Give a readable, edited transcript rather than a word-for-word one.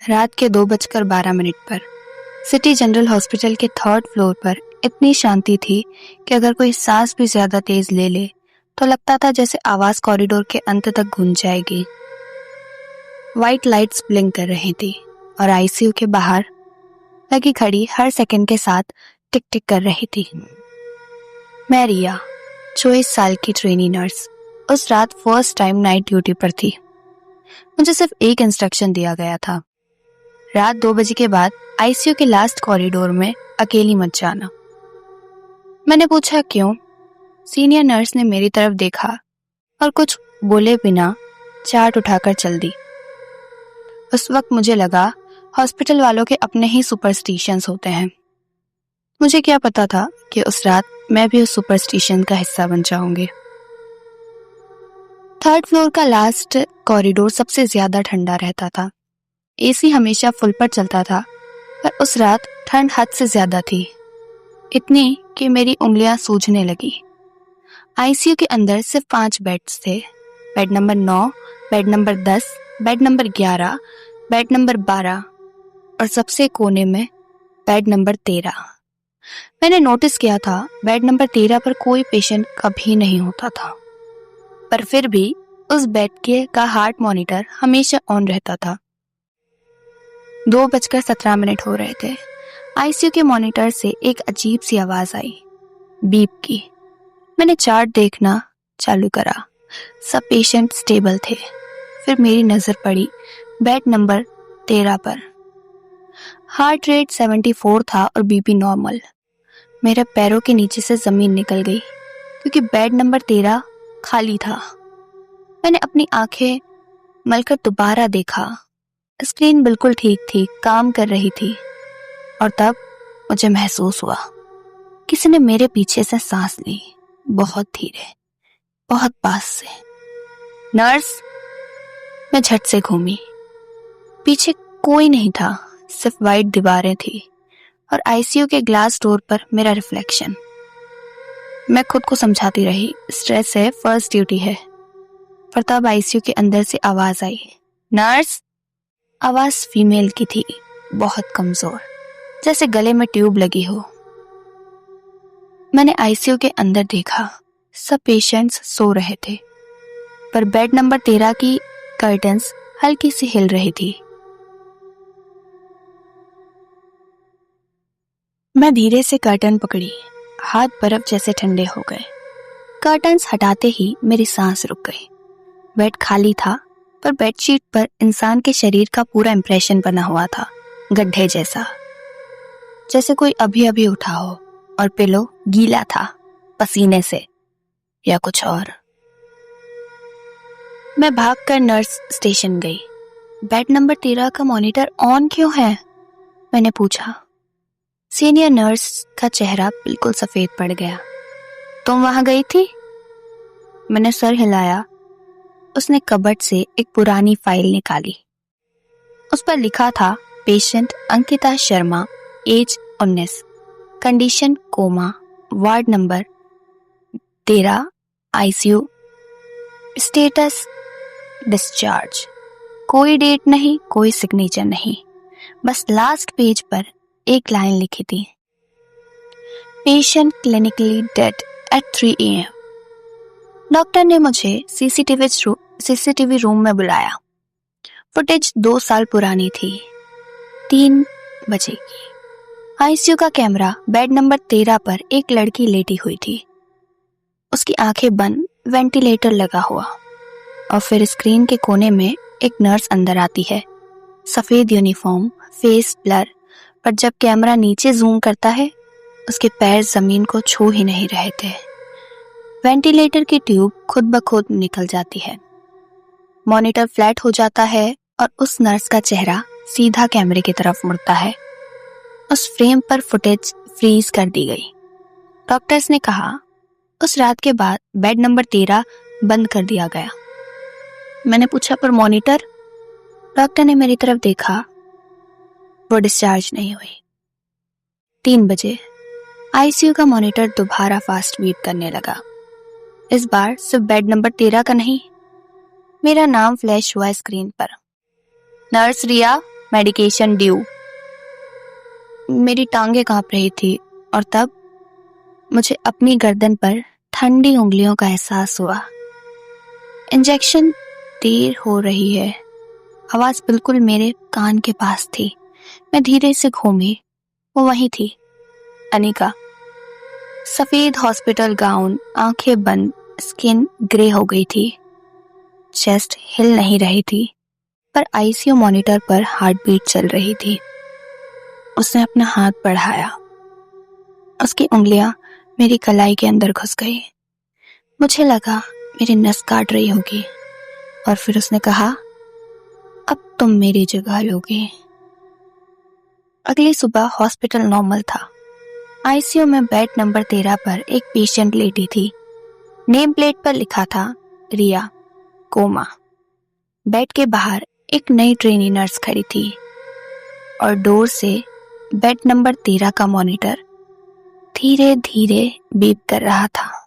रात के 2:12 पर सिटी जनरल हॉस्पिटल के 3rd फ्लोर पर इतनी शांति थी कि अगर कोई सांस भी ज्यादा तेज ले ले तो लगता था जैसे आवाज कॉरिडोर के अंत तक गूंज जाएगी। वाइट लाइट्स ब्लिंक कर रही थी और आईसीयू के बाहर लगी घड़ी हर सेकंड के साथ टिक टिक कर रही थी। मैं रिया, 24 साल की ट्रेनी नर्स, उस रात फर्स्ट टाइम नाइट ड्यूटी पर थी। मुझे सिर्फ एक इंस्ट्रक्शन दिया गया था, रात 2 बजे के बाद आईसीयू के लास्ट कॉरिडोर में अकेली मत जाना। मैंने पूछा क्यों? सीनियर नर्स ने मेरी तरफ देखा और कुछ बोले बिना चार्ट उठाकर चल दी। उस वक्त मुझे लगा हॉस्पिटल वालों के अपने ही सुपरस्टिशंस होते हैं। मुझे क्या पता था कि उस रात मैं भी उस सुपरस्टिशन का हिस्सा बन जाऊंगी। 3rd फ्लोर का लास्ट कॉरिडोर सबसे ज्यादा ठंडा रहता था। एसी हमेशा फुल पर चलता था, पर उस रात ठंड हद से ज्यादा थी, इतनी कि मेरी उंगलियां सूजने लगी। आईसीयू के अंदर सिर्फ 5 बेड्स थे। Bed number 9, bed number 10, bed number 11, bed number 12 और सबसे कोने में बेड नंबर 13। मैंने नोटिस किया था बेड नंबर 13 पर कोई पेशेंट कभी नहीं होता था, पर फिर भी उस बेड का हार्ट मॉनिटर हमेशा ऑन रहता था। 2:17 हो रहे थे। आईसीयू के मॉनिटर से एक अजीब सी आवाज आई, बीप की। मैंने चार्ट देखना चालू करा। सब पेशेंट स्टेबल थे। फिर मेरी नजर पड़ी बेड नंबर 13 पर। हार्ट रेट 74 था और बीपी नॉर्मल। मेरे पैरों के नीचे से जमीन निकल गई क्योंकि बेड नंबर 13 खाली था। मैंने अपनी आंखें मलकर दोबारा देखा। स्क्रीन बिल्कुल ठीक थी, काम कर रही थी। और तब मुझे महसूस हुआ किसी ने मेरे पीछे से सांस ली, बहुत धीरे, बहुत पास से। नर्स! मैं झट से घूमी। पीछे कोई नहीं था, सिर्फ वाइट दीवारें थी और आईसीयू के ग्लास डोर पर मेरा रिफ्लेक्शन। मैं खुद को समझाती रही, स्ट्रेस है, फर्स्ट ड्यूटी है। पर तब आईसीयू के अंदर से आवाज आई, नर्स! आवाज फीमेल की थी, बहुत कमजोर, जैसे गले में ट्यूब लगी हो। मैंने आईसीयू के अंदर देखा। सब पेशेंट्स सो रहे थे, पर बेड नंबर 13 की कर्टन्स हल्की सी हिल रही थी। मैं धीरे से कर्टन पकड़ी, हाथ बर्फ जैसे ठंडे हो गए। कर्टन्स हटाते ही मेरी सांस रुक गई। बेड खाली था, पर बेडशीट पर इंसान के शरीर का पूरा इंप्रेशन बना हुआ था, गड्ढे जैसा, जैसे कोई अभी अभी उठा हो, और पिलो गीला था, पसीने से या कुछ और। मैं भागकर नर्स स्टेशन गई। बेड नंबर 13 का मॉनिटर ऑन क्यों है? मैंने पूछा। सीनियर नर्स का चेहरा बिल्कुल सफेद पड़ गया। तुम वहां गई थी? मैंने सर हिलाया। उसने कबर्ड से एक पुरानी फाइल निकाली। उस पर लिखा था, patient Ankita Sharma, age 19, condition coma, ward number 13, ICU, status discharge. कोई डेट नहीं, कोई सिग्नेचर नहीं, बस लास्ट पेज पर एक लाइन लिखी थी, patient clinically dead eight 3 AM। Doctor ने मुझे सीसीटीवी रूम में बुलाया। फुटेज 2 साल पुरानी थी, 3 बजे की। आईसीयू का कैमरा बेड नंबर 13 पर एक लड़की लेटी हुई थी, उसकी आंखें बंद, वेंटिलेटर लगा हुआ। और फिर स्क्रीन के कोने में एक नर्स अंदर आती है, सफेद यूनिफॉर्म, फेस ब्लर, पर जब कैमरा नीचे जूम करता है उसके पैर जमीन को छू ही नहीं रहे थे। वेंटिलेटर की ट्यूब खुद ब खुद निकल जाती है, मॉनिटर फ्लैट हो जाता है और उस नर्स का चेहरा सीधा कैमरे की तरफ मुड़ता है। उस फ्रेम पर फुटेज फ्रीज कर दी गई। डॉक्टर्स ने कहा, उस रात के बाद बेड नंबर 13 बंद कर दिया गया। मैंने पूछा, पर मॉनिटर? डॉक्टर ने मेरी तरफ देखा। वो डिस्चार्ज नहीं हुई। 3 बजे आईसीयू का मॉनिटर दोबारा फास्ट बीप करने लगा। इस बार सिर्फ बेड नंबर 13 का नहीं, मेरा नाम फ्लैश हुआ स्क्रीन पर, नर्स रिया। Medication due. मेरी टांगें कांप रही थी और तब मुझे अपनी गर्दन पर ठंडी उंगलियों का एहसास हुआ। इंजेक्शन देर हो रही है। आवाज बिल्कुल मेरे कान के पास थी। मैं धीरे से घूमी। वो वहीं थी, अनिका। सफेद हॉस्पिटल गाउन, आंखें बंद, स्किन ग्रे हो गई थी। चेस्ट हिल नहीं रही थी, पर आईसीयू मॉनिटर पर हार्ट बीट चल रही थी। उसने अपना हाथ बढ़ाया। उसकी उंगलियां मेरी कलाई के अंदर घुस गई। मुझे लगा मेरी नस काट रही होगी। और फिर उसने कहा, अब तुम मेरी जगह लोगे। अगली सुबह हॉस्पिटल नॉर्मल था। आईसीयू में बेड नंबर 13 पर एक पेशेंट लेटी थी। नेम प्लेट पर लिखा था रिया, कोमा। बेड के बाहर एक नई ट्रेनी नर्स खड़ी थी और डोर से बेड नंबर 13 का मॉनिटर धीरे धीरे बीप कर रहा था।